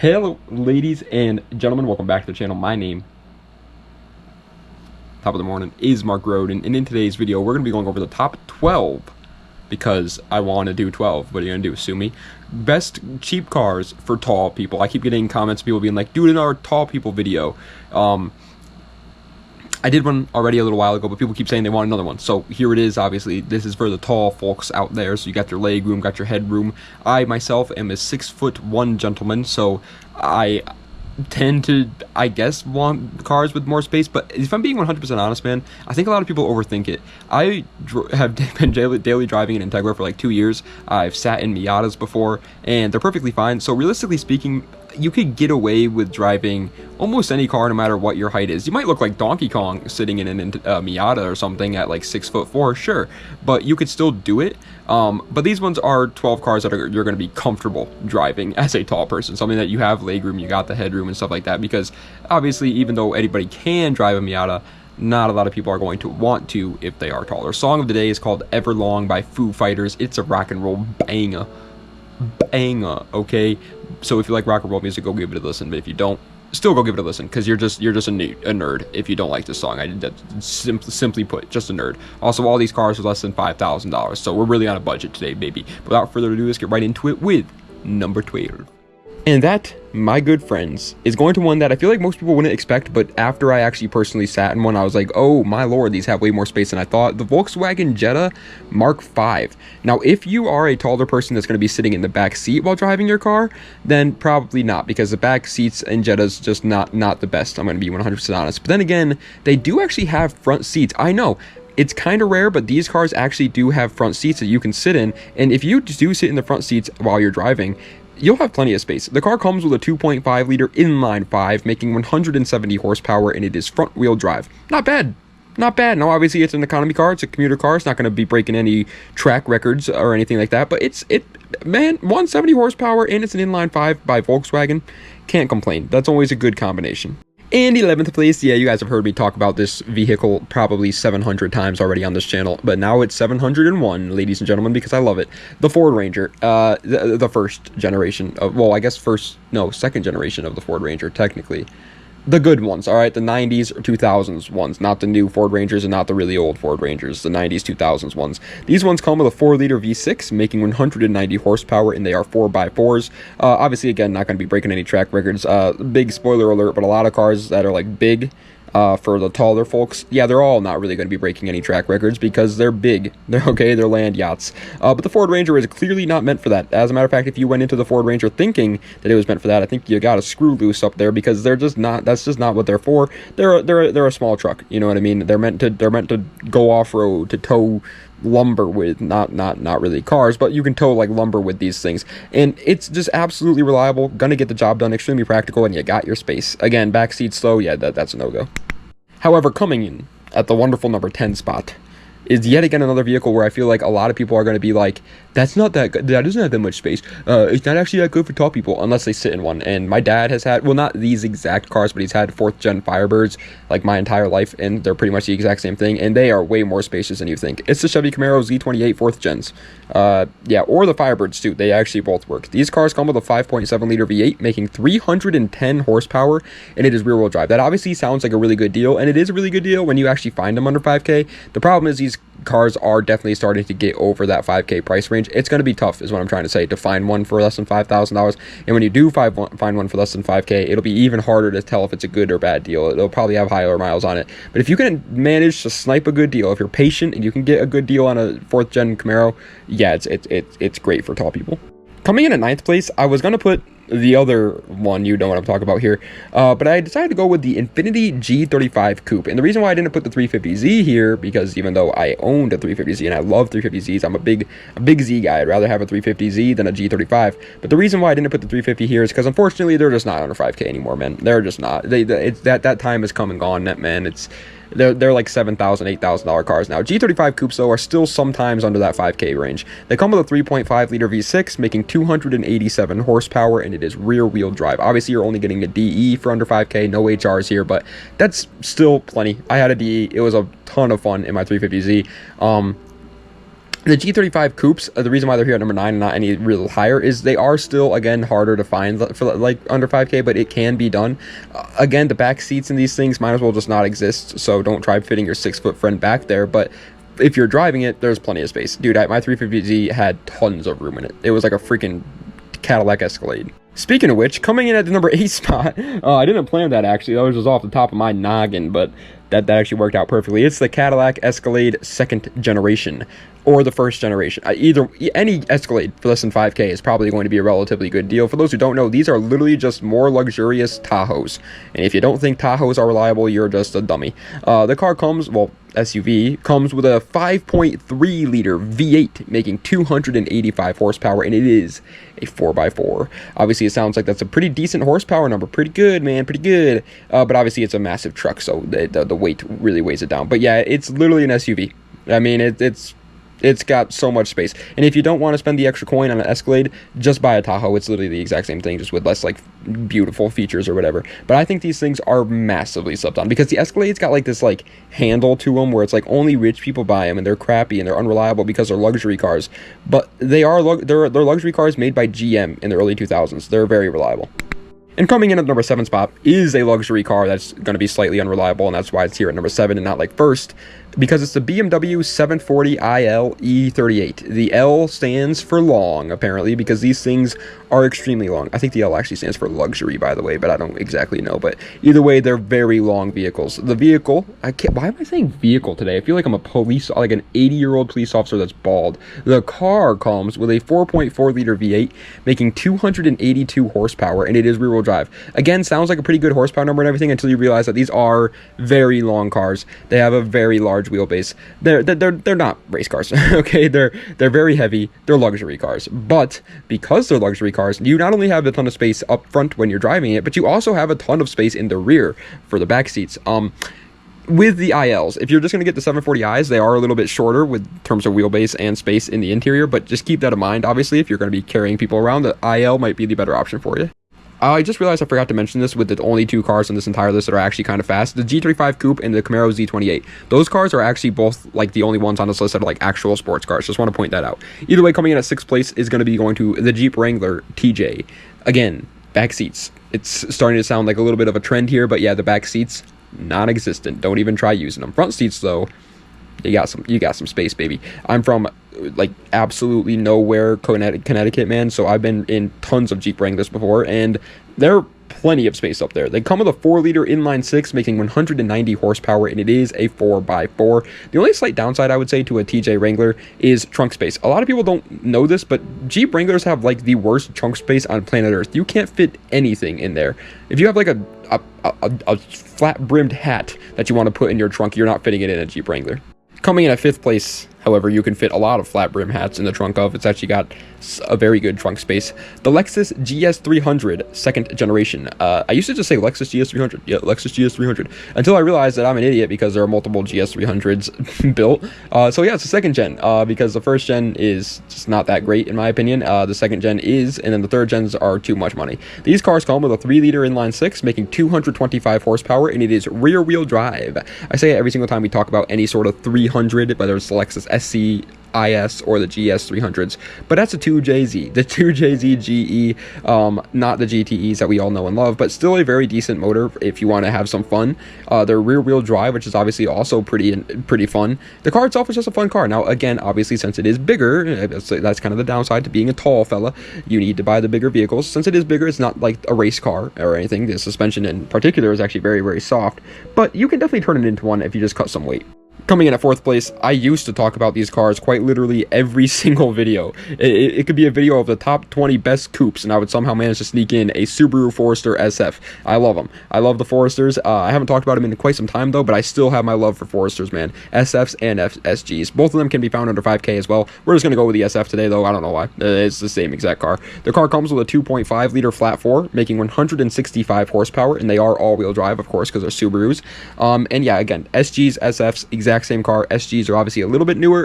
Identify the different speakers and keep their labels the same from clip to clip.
Speaker 1: Hello ladies and gentlemen, welcome back to the channel. My name, top of the morning, is Mark Roden, and in today's video we're going to be going over the top 12, because I want to do 12. What are you going to do, sue me? Best cheap cars for tall people. I keep getting comments, people being like, do another tall people video. I did one already a little while ago, but people keep saying they want another one. So here it is. Obviously, this is for the tall folks out there. So you got your leg room, got your head room. I myself am a 6'1" gentleman, so I tend to, I guess, want cars with more space. But if I'm being 100% honest, man, I think a lot of people overthink it. I have been daily driving an Integra for like 2 years. I've sat in Miatas before, and they're perfectly fine. So realistically speaking, you could get away with driving almost any car no matter what your height is. You might look like Donkey Kong sitting in an Miata or something at like 6'4", sure, but you could still do it. But these ones are 12 cars that you're going to be comfortable driving as a tall person, something that you have legroom, you got the headroom and stuff like that, because obviously even though anybody can drive a Miata, not a lot of people are going to want to if they are taller. Song of the day is called Everlong by Foo Fighters. It's a rock and roll banger, okay? So if you like rock and roll music, go give it a listen. But if you don't, still go give it a listen, because you're just a nerd if you don't like this song. Simply put, just a nerd. Also, all these cars are less than $5,000, so we're really on a budget today, baby. Without further ado, let's get right into it with number 12. And that, my good friends, is going to one that I feel like most people wouldn't expect, but after I actually personally sat in one, I was like, oh my lord, these have way more space than I thought. The Volkswagen Jetta Mark V. Now, if you are a taller person that's going to be sitting in the back seat while driving your car, then probably not, because the back seats in Jetta's just not the best. I'm going to be 100% honest. But then again, they do actually have front seats. I know, it's kind of rare, but these cars actually do have front seats that you can sit in, and if you do sit in the front seats while you're driving, you'll have plenty of space. The car comes with a 2.5 liter inline 5, making 170 horsepower, and it is front wheel drive. Not bad. Not bad. Now, obviously, it's an economy car. It's a commuter car. It's not going to be breaking any track records or anything like that, but man, 170 horsepower, and it's an inline 5 by Volkswagen. Can't complain. That's always a good combination. And 11th place, yeah, you guys have heard me talk about this vehicle probably 700 times already on this channel, but now it's 701, ladies and gentlemen, because I love it. The Ford Ranger, the first generation of, well, I guess second generation of the Ford Ranger, technically. The good ones, all right, the 90s or 2000s ones, not the new Ford Rangers and not the really old Ford Rangers, the 90s, 2000s ones. These ones come with a 4-liter V6, making 190 horsepower, and they are 4x4s. Obviously, again, not going to be breaking any track records. Big spoiler alert, but a lot of cars that are like big, for the taller folks, yeah, they're all not really going to be breaking any track records because they're big. They're land yachts. But the Ford Ranger is clearly not meant for that. As a matter of fact, if you went into the Ford Ranger thinking that it was meant for that, I think you got a screw loose up there, because they're just not. That's just not what they're for. They're a small truck. You know what I mean? They're meant to go off road, to tow lumber with, not really cars, but you can tow like lumber with these things, and it's just absolutely reliable, gonna get the job done, extremely practical, and you got your space. Again, back seats though, yeah, that's a no-go. However, coming in at the wonderful number 10 spot is yet again another vehicle where I feel like a lot of people are going to be like, that's not that good, that doesn't have that much space, it's not actually that good for tall people, unless they sit in one. And my dad has had, well, not these exact cars, but he's had 4th gen Firebirds like my entire life, and they're pretty much the exact same thing, and they are way more spacious than you think. It's the Chevy Camaro Z28 4th gens, yeah, or the Firebirds too. They actually both work. These cars come with a 5.7 liter V8, making 310 horsepower, and it is rear wheel drive. That obviously sounds like a really good deal, and it is a really good deal when you actually find them under 5K. The problem is these cars are definitely starting to get over that 5K price range. It's going to be tough, is what I'm trying to say, to find one for less than $5,000. And when you do find one for less than 5K, it'll be even harder to tell if it's a good or bad deal. It'll probably have higher miles on it. But if you can manage to snipe a good deal, if you're patient and you can get a good deal on a 4th gen Camaro, yeah, it's great for tall people. Coming in at 9th place, I was going to put the other one, you know what I'm talking about here, but I decided to go with the Infiniti G35 Coupe. And the reason why I didn't put the 350Z here, because even though I owned a 350Z and I love 350Zs, I'm a big Z guy. I'd rather have a 350Z than a G35. But the reason why I didn't put the 350 here is because unfortunately they're just not under 5K anymore, man. They're just not. That time has come and gone, man. They're like $7,000, $8,000 cars now. G35 Coupes, though, are still sometimes under that 5K range. They come with a 3.5 liter V6, making 287 horsepower, and it is rear wheel drive. Obviously, you're only getting a DE for under 5K, no HRs here, but that's still plenty. I had a DE. It was a ton of fun in my 350Z. The G35 Coupes, the reason why they're here at number 9 and not any real higher is they are still, again, harder to find for like under 5K, but it can be done. Again, the back seats in these things might as well just not exist, so don't try fitting your 6-foot friend back there, but if you're driving it, there's plenty of space. Dude, my 350Z had tons of room in it. It was like a freaking Cadillac Escalade. Speaking of which, coming in at the number 8 spot, I didn't plan that actually, that was just off the top of my noggin, but that actually worked out perfectly. It's the Cadillac Escalade 2nd generation, or the 1st generation. Any Escalade for less than 5K is probably going to be a relatively good deal. For those who don't know, these are literally just more luxurious Tahoes, and if you don't think Tahoes are reliable, you're just a dummy. The car comes, well, SUV comes with a 5.3 liter V8 making 285 horsepower, and it is a 4x4. Obviously it sounds like that's a pretty decent horsepower number, pretty good, man, pretty good, but obviously it's a massive truck, so the weight really weighs it down. But yeah, it's literally an SUV. I mean, it's got so much space, and if you don't want to spend the extra coin on an Escalade, just buy a Tahoe. It's literally the exact same thing, just with less like beautiful features or whatever. But I think these things are massively slept on, because the Escalade's got like this like handle to them where it's like only rich people buy them, and they're crappy and they're unreliable because they're luxury cars. But they're luxury cars made by GM in the early 2000s. They're very reliable. And coming in at number 7 spot is a luxury car that's going to be slightly unreliable, and that's why it's here at number 7 and not like first, because it's the BMW 740iL E38. The L stands for long, apparently, because these things are extremely long. I think the L actually stands for luxury, by the way, but I don't exactly know. But either way, they're very long vehicles. The vehicle, why am I saying vehicle today? I feel like I'm like an 80-year-old police officer that's bald. The car comes with a 4.4 liter V8 making 282 horsepower, and it is rear-wheel drive. Again, sounds like a pretty good horsepower number and everything until you realize that these are very long cars. They have a very large wheelbase. They're not race cars. Okay, they're very heavy. They're luxury cars. But because they're luxury cars, you not only have a ton of space up front when you're driving it, but you also have a ton of space in the rear for the back seats. With the ILs, if you're just going to get the 740i's, they are a little bit shorter with terms of wheelbase and space in the interior, but just keep that in mind. Obviously, if you're going to be carrying people around, the IL might be the better option for you. I just realized I forgot to mention this with the only 2 cars on this entire list that are actually kind of fast. The G35 Coupe and the Camaro Z28. Those cars are actually both like the only ones on this list that are like actual sports cars. Just want to point that out. Either way, coming in at 6th place is going to be going to the Jeep Wrangler TJ. Again, back seats. It's starting to sound like a little bit of a trend here, but yeah, the back seats, non-existent. Don't even try using them. Front seats, though, you got some space, baby. I'm from like absolutely nowhere, Connecticut, man, so I've been in tons of Jeep Wranglers before, and there are plenty of space up there. They come with a 4-liter inline 6 making 190 horsepower, and it is a 4x4. The only slight downside I would say to a TJ Wrangler is trunk space. A lot of people don't know this, but Jeep Wranglers have like the worst trunk space on planet Earth. You can't fit anything in there. If you have like a flat-brimmed hat that you want to put in your trunk, you're not fitting it in a Jeep Wrangler. Coming in at 5th place, however, you can fit a lot of flat brim hats in the trunk of. It's actually got a very good trunk space. The Lexus GS300 2nd generation. I used to just say Lexus GS300. Yeah, Lexus GS300. Until I realized that I'm an idiot because there are multiple GS300s built. So yeah, it's the 2nd gen because the 1st gen is just not that great in my opinion. The 2nd gen is, and then the 3rd gens are too much money. These cars come with a 3-liter inline 6 making 225 horsepower, and it is rear-wheel drive. I say it every single time we talk about any sort of 300, whether it's the Lexus SC, IS, or the GS300s, but that's a 2JZ, the 2JZ GE, not the GTEs that we all know and love, but still a very decent motor if you want to have some fun. They're rear-wheel drive, which is obviously also pretty fun. The car itself is just a fun car. Now, again, obviously, since it is bigger, that's kind of the downside to being a tall fella. You need to buy the bigger vehicles. Since it is bigger, it's not like a race car or anything. The suspension in particular is actually very, very soft, but you can definitely turn it into one if you just cut some weight. Coming in at 4th place, I used to talk about these cars quite literally every single video. It could be a video of the top 20 best coupes, and I would somehow manage to sneak in a Subaru Forester SF. I love them. I love the Foresters. I haven't talked about them in quite some time, though, but I still have my love for Foresters, man. SFs and SGs. Both of them can be found under 5K as well. We're just going to go with the SF today, though. I don't know why. It's the same exact car. The car comes with a 2.5-liter flat 4, making 165 horsepower, and they are all-wheel drive, of course, because they're Subarus. And yeah, again, SGs, SFs, exact same car. SGs are obviously a little bit newer,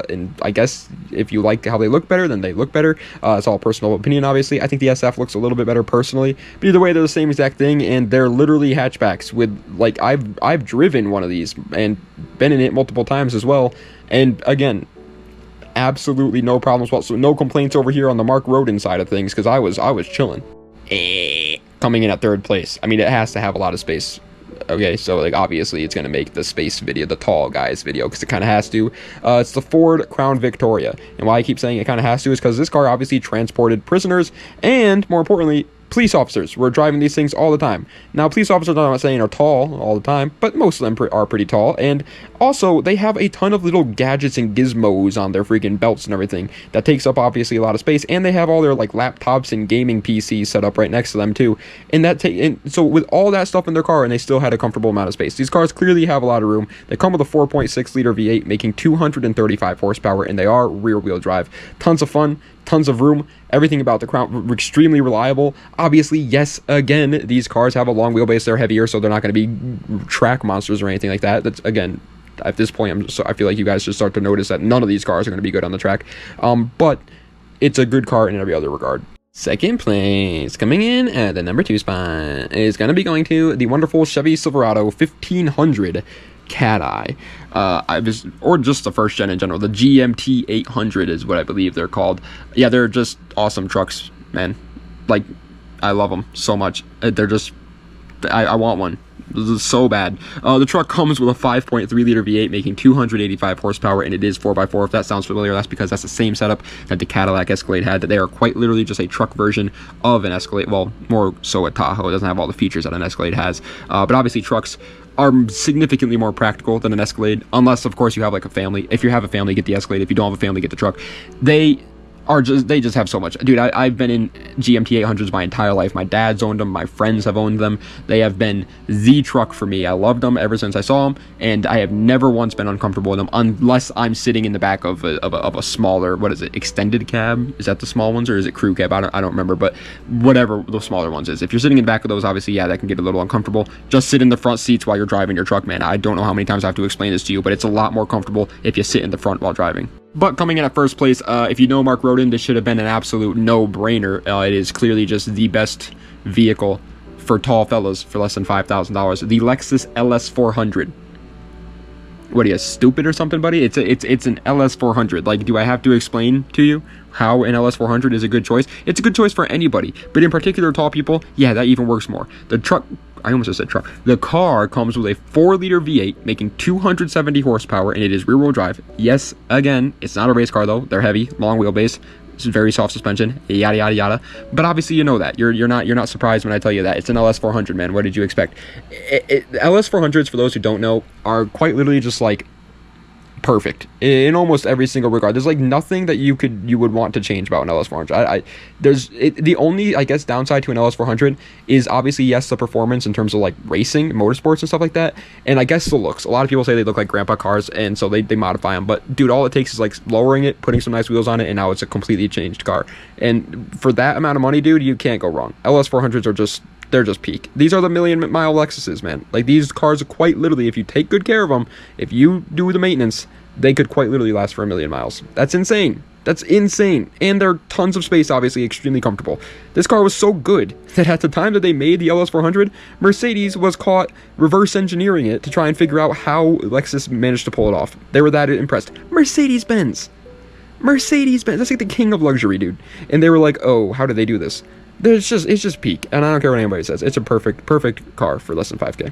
Speaker 1: and I guess if you like how they look better, then they look better. It's all personal opinion, obviously. I think the SF looks a little bit better personally, but either way, they're the same exact thing, and they're literally hatchbacks with, like, I've driven one of these and been in it multiple times as well, and again, absolutely no problems whatsoever. No complaints over here on the Mark Roden side of things, because I was chilling. Coming in at third place. I mean, it has to have a lot of space. Okay, so like obviously it's gonna make the space video, the tall guys video, because it kind of has to. It's the Ford Crown Victoria, and why I keep saying it kind of has to is because this car obviously transported prisoners and, more importantly, police officers were driving these things all the time. Now, police officers, I'm not saying are tall all the time, but most of them are pretty tall. And also, they have a ton of little gadgets and gizmos on their freaking belts and everything that takes up obviously a lot of space. And they have all their like laptops and gaming PCs set up right next to them too. And so with all that stuff in their car, and they still had a comfortable amount of space. These cars clearly have a lot of room. They come with a 4.6 liter V8 making 235 horsepower, and they are rear wheel drive. Tons of fun. Tons of room. Everything about the Crown extremely reliable. Obviously, yes, again, these cars have a long wheelbase. They're heavier, so they're not going to be track monsters or anything like that. That's, again, at this point, I feel like you guys should start to notice that none of these cars are going to be good on the track. But it's a good car in every other regard. Second place, coming in at the number 2 spot, is going to be going to the wonderful Chevy Silverado 1500 Cat-Eye, or just the first gen in general. The GMT 800 is what I believe they're called. Yeah, they're just awesome trucks, man. Like, I love them so much. They're just, I want one. This is so bad. The truck comes with a 5.3 liter V8 making 285 horsepower, and it is 4x4. If that sounds familiar, that's because that's the same setup that the Cadillac Escalade had. That they are quite literally just a truck version of an Escalade. Well, more so a Tahoe. It doesn't have all the features that an Escalade has. But obviously trucks are significantly more practical than an Escalade, unless of course you have like a family. If you have a family, get the Escalade. If you don't have a family, get the truck. They just have so much. Dude, I've been in GMT 800s my entire life. My dad's owned them. My friends have owned them. They have been the truck for me. I loved them ever since I saw them, and I have never once been uncomfortable with them, unless I'm sitting in the back of a smaller, what is it, extended cab? Is that the small ones, or is it crew cab? I don't remember, but whatever the smaller ones is. If you're sitting in the back of those, obviously, yeah, that can get a little uncomfortable. Just sit in the front seats while you're driving your truck, man. I don't know how many times I have to explain this to you, but it's a lot more comfortable if you sit in the front while driving. But coming in at first place, if you know Mark Roden, this should have been an absolute no-brainer. It is clearly just the best vehicle for tall fellas for less than $5,000. The Lexus LS400. What are you, stupid or something, buddy? It's an LS400. Like, do I have to explain to you how an LS400 is a good choice? It's a good choice for anybody, but in particular tall people, yeah, that even works more. The truck, I almost just said truck. The car comes with a 4-liter V8 making 270 horsepower, and it is rear-wheel drive. Yes, again, it's not a race car though. They're heavy, long wheelbase. It's very soft suspension, yada yada yada. But obviously, you know that. You're not surprised when I tell you that. It's an LS400, man. What did you expect? LS400s, for those who don't know, are quite literally just like perfect in almost every single regard. There's like nothing that you would want to change about an LS400. The only, I guess, downside to an LS400 is obviously, yes, the performance in terms of like racing, motorsports and stuff like that, and I guess the looks. A lot of people say they look like grandpa cars, and so they modify them, but dude, all it takes is like lowering it, putting some nice wheels on it, and now it's a completely changed car. And for that amount of money, dude, you can't go wrong. LS400s are they're just peak. These are the million-mile Lexuses, man. Like, these cars are quite literally, if you take good care of them, if you do the maintenance, they could quite literally last for 1,000,000 miles. That's insane. That's insane. And they're tons of space, obviously, extremely comfortable. This car was so good that at the time that they made the LS400, Mercedes was caught reverse engineering it to try and figure out how Lexus managed to pull it off. They were that impressed. Mercedes-Benz. That's like the king of luxury, dude. And they were like, oh, how did they do this? It's just peak, and I don't care what anybody says. It's a perfect car for less than 5K.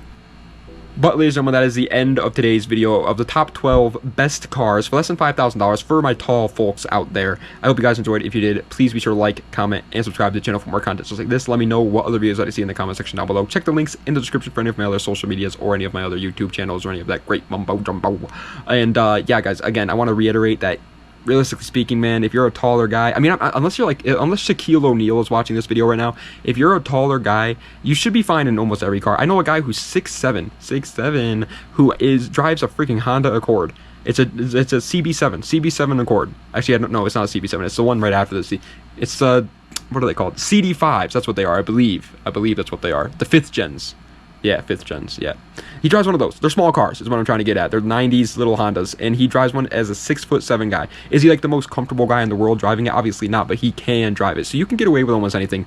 Speaker 1: But ladies and gentlemen, that is the end of today's video of the top 12 best cars for less than $5,000 for my tall folks out there. I hope you guys enjoyed. If you did, please be sure to like, comment, and subscribe to the channel for more content just like this. Let me know what other videos that I see in the comment section down below. Check the links in the description for any of my other social medias or any of my other YouTube channels or any of that great mumbo jumbo. And yeah, guys, again, I want to reiterate that realistically speaking, man, if you're a taller guy, I mean, unless Shaquille O'Neal is watching this video right now, if you're a taller guy, you should be fine in almost every car. I know a guy who's 6'7", who drives a freaking Honda Accord. It's a CB7 Accord. Actually, I don't know, it's not a CB7. It's the one right after the It's what are they called? CD5s. That's what they are. I believe that's what they are. The 5th gens. Yeah, 5th gens, yeah. He drives one of those. They're small cars, is what I'm trying to get at. They're 90s little Hondas, and he drives one as a 6'7" guy. Is he like the most comfortable guy in the world driving it? Obviously not, but he can drive it. So you can get away with almost anything.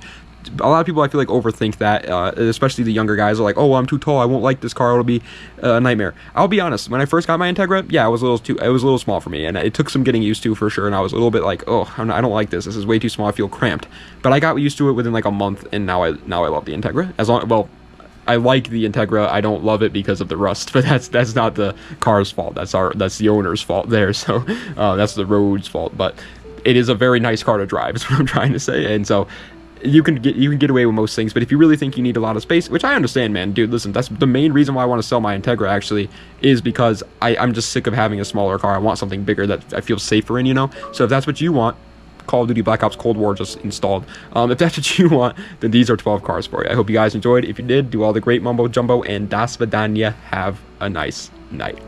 Speaker 1: a lot of people I feel like overthink that, especially the younger guys are like, oh, I'm too tall, I won't like this car, it'll be a nightmare. I'll be honest, when I first got my Integra, yeah, it was a little small for me, and it took some getting used to for sure, and I was a little bit like, oh, I don't like this is way too small, I feel cramped. But I got used to it within like a month, and now I love the Integra. Well, I like the Integra. I don't love it because of the rust, but that's not the car's fault. That's the owner's fault there. So that's the road's fault. But it is a very nice car to drive, is what I'm trying to say. And so you can get away with most things. But if you really think you need a lot of space, which I understand, man, dude, listen, that's the main reason why I want to sell my Integra actually, is because I'm just sick of having a smaller car. I want something bigger that I feel safer in, you know. So if that's what you want, Call of Duty Black Ops Cold War just installed. If that's what you want, then these are 12 cars for you. I hope you guys enjoyed. If you did, do all the great mumbo jumbo, and das vidanya. Have a nice night.